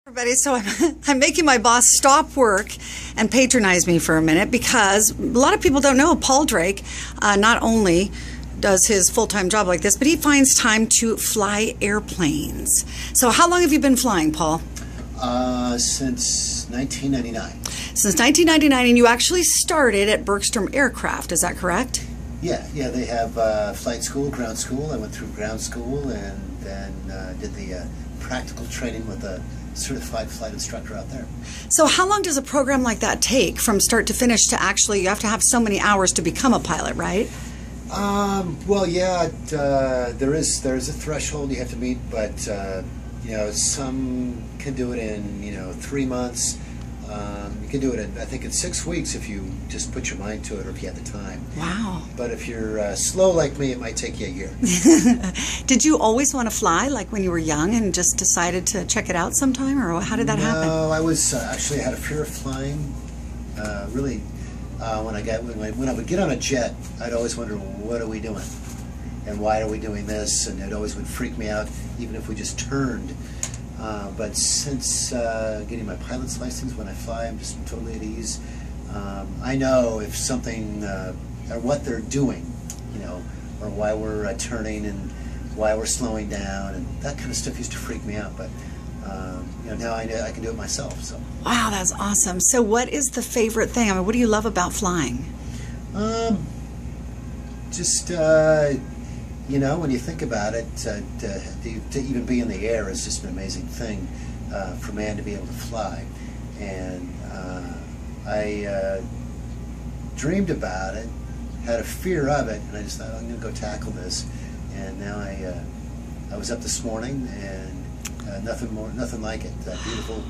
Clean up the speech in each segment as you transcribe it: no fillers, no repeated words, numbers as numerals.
Everybody, so I'm making my boss stop work and patronize me for a minute because a lot of people don't know Paul Drake not only does his full-time job like this, but he finds time to fly airplanes. So how long have you been flying, Paul? Since 1999. Since 1999, and you actually started at Bergstrom Aircraft, is that correct? Yeah, they have flight school, ground school. I went through ground school and then did the practical training with a certified flight instructor out there. So how long does a program like that take from start to finish to actually, you have to have so many hours to become a pilot, right? Well, yeah, there is a threshold you have to meet, but some can do it in 3 months. You can do it in, I think, in 6 weeks if you just put your mind to it or if you have the time. Wow. But if you're slow like me, it might take you a year. Did you always want to fly, like when you were young, and just decided to check it out sometime, or how did that happen? No, I was actually had a fear of flying. Really, when I would get on a jet, I'd always wonder, what are we doing, and why are we doing this? And it always would freak me out, even if we just turned. But since getting my pilot's license, when I fly, I'm just totally at ease. I know if something, or what they're doing, or why we're turning and why we're slowing down, and that kind of stuff used to freak me out. But now I know I can do it myself. So. Wow, that's awesome. So, what is the favorite thing? I mean, what do you love about flying? Just when you think about it, to even be in the air is just an amazing thing for man to be able to fly. And I dreamed about it, had a fear of it, and I just thought, I'm going to go tackle this. And now I was up this morning, and nothing like it. A beautiful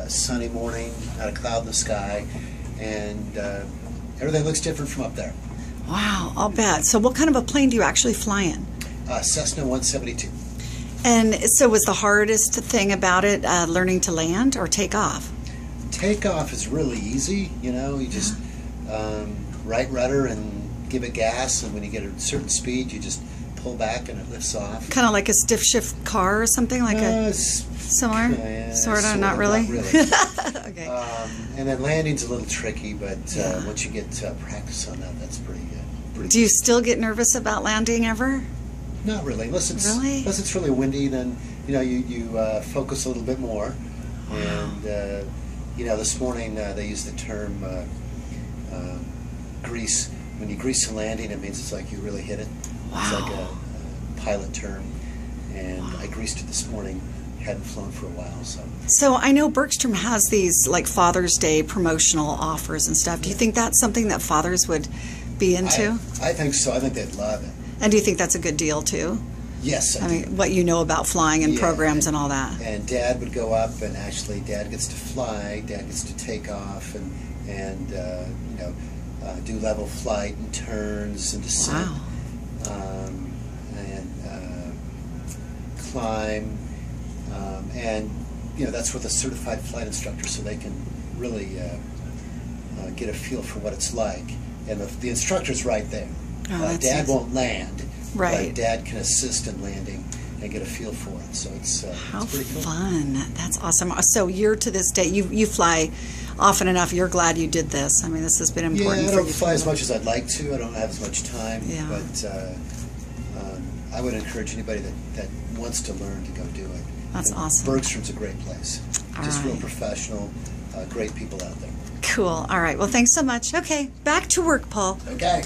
sunny morning, not a cloud in the sky, and everything looks different from up there. Wow, I'll bet. So what kind of a plane do you actually fly in? Cessna 172. And so was the hardest thing about it learning to land or take off? Takeoff is really easy, you just right rudder and give it gas, and when you get a certain speed, you just pull back and it lifts off. Kind of like a stiff shift car or something, like similar? Sort of, not really? Not really. Okay. And then landing's a little tricky, but once you get practice on that, that's pretty good. Do you still get nervous about landing ever? Not really. Unless it's really windy, then you focus a little bit more. Wow. And this morning they used the term grease. When you grease the landing, it means it's like you really hit it. Wow. It's like a pilot term, and I greased it this morning. Hadn't flown for a while, so I know Bergstrom has these like Father's Day promotional offers and stuff. Do you think that's something that fathers would be into? I think so. I think they'd love it. And do you think that's a good deal too? Yes, I do. mean, what you know about flying and programs and all that. And Dad would go up, and actually Dad gets to fly. Dad gets to take off and do level flight and turns and descent. Wow. And climb. And that's with a certified flight instructor, so they can really get a feel for what it's like. And the instructor's right there. Oh, Dad won't land, right? But Dad can assist in landing and get a feel for it. So it's pretty cool. Fun! That's awesome. So you're to this day, you fly often enough. You're glad you did this. I mean, this has been important. Yeah, I don't fly as much as I'd like to. I don't have as much time. Yeah. But I would encourage anybody that wants to learn to go do it. That's awesome. Bergstrom's a great place. Just real professional, great people out there. Cool. All right. Well, thanks so much. Okay, back to work, Paul. Okay.